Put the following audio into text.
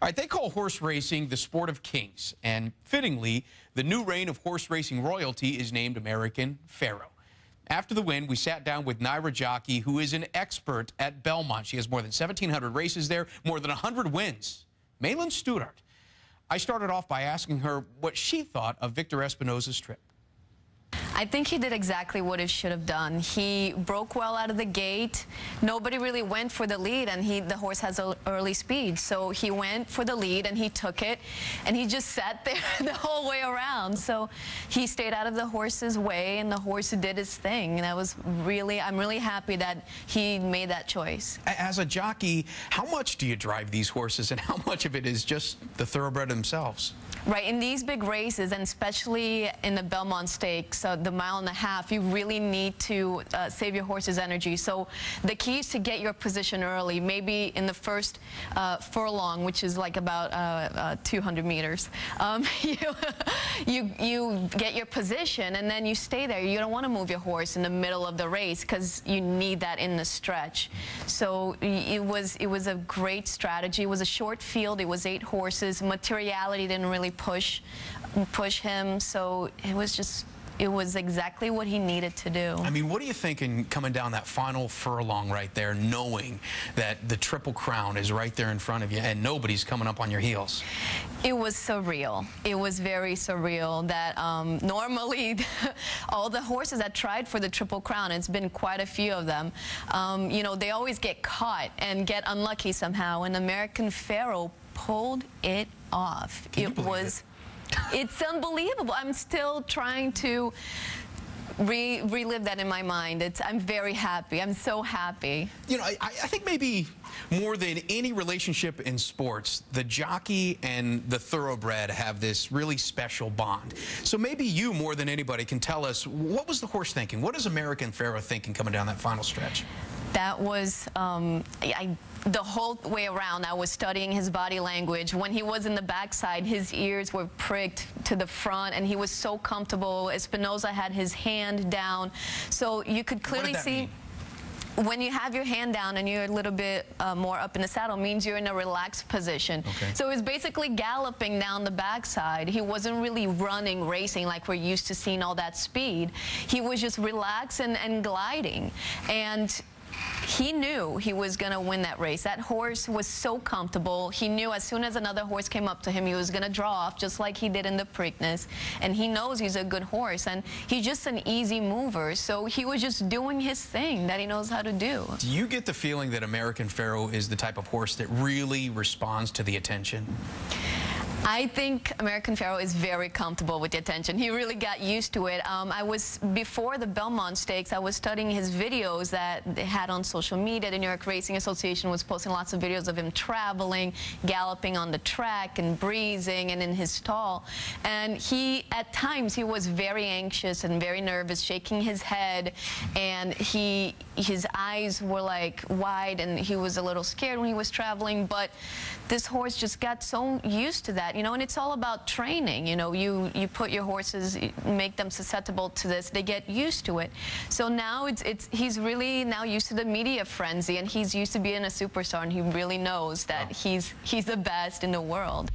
All right, they call horse racing the sport of kings, and fittingly, the new reign of horse racing royalty is named American Pharoah. After the win, we sat down with Naira jockey, who is an expert at Belmont. She has more than 1,700 races there, more than 100 wins. MAYLAN Studart. I started off by asking her what she thought of Victor Espinosa's trip. I think he did exactly what he should have done. He broke well out of the gate. Nobody really went for the lead, and the horse has early speed. So he went for the lead, and he took it, and he just sat there the whole way around. So he stayed out of the horse's way, and the horse did his thing. And I'm really happy that he made that choice. As a jockey, how much do you drive these horses, and how much of it is just the thoroughbred themselves? Right, in these big races, and especially in the Belmont Stakes, the mile-and-a-half, you really need to save your horse's energy. So the key is to get your position early, maybe in the first furlong, which is like about 200 meters. You get your position, and then you stay there. You don't want to move your horse in the middle of the race because you need that in the stretch. So it was a great strategy. It was a short field. It was 8 horses. Materiality didn't really push him, so it was exactly what he needed to do. I mean, what are you thinking coming down that final furlong right there, knowing that the Triple Crown is right there in front of you and nobody's coming up on your heels? It was surreal. It was very surreal that normally all the horses that tried for the Triple Crown, it's been quite a few of them, you know, they always get caught and get unlucky somehow, and American Pharoah pulled it off. It's unbelievable. I'm still trying to relive that in my mind. I'm very happy. I'm so happy. You know, I think maybe more than any relationship in sports, the jockey and the thoroughbred have this really special bond. So maybe you, more than anybody, can tell us, what was the horse thinking? What is American Pharoah thinking coming down that final stretch? That was, the whole way around, I was studying his body language. When he was in the backside, his ears were pricked to the front, and he was so comfortable. Espinosa had his hand down. So you could clearly see, when you have your hand down and you're a little bit more up in the saddle, means you're in a relaxed position. Okay. So he was basically galloping down the backside. He wasn't really running, racing like we're used to seeing all that speed. He was just relaxed and gliding. And he knew he was going to win that race. That horse was so comfortable. He knew as soon as another horse came up to him, he was going to draw off, just like he did in the Preakness. And he knows he's a good horse, and he's just an easy mover. So he was just doing his thing that he knows how to do. Do you get the feeling that American Pharoah is the type of horse that really responds to the attention? I think American Pharoah is very comfortable with the attention. He really got used to it. Before the Belmont Stakes, I was studying his videos that they had on social media. The New York Racing Association was posting lots of videos of him traveling, galloping on the track, and breezing, and in his stall. And at times, he was very anxious and very nervous, shaking his head, and his eyes were like wide, and he was a little scared when he was traveling. But this horse just got so used to that. You know, and it's all about training. You know, you put your horses, make them susceptible to this, they get used to it. So now he's really now used to the media frenzy, and he's used to being a superstar, and he really knows that he's the best in the world.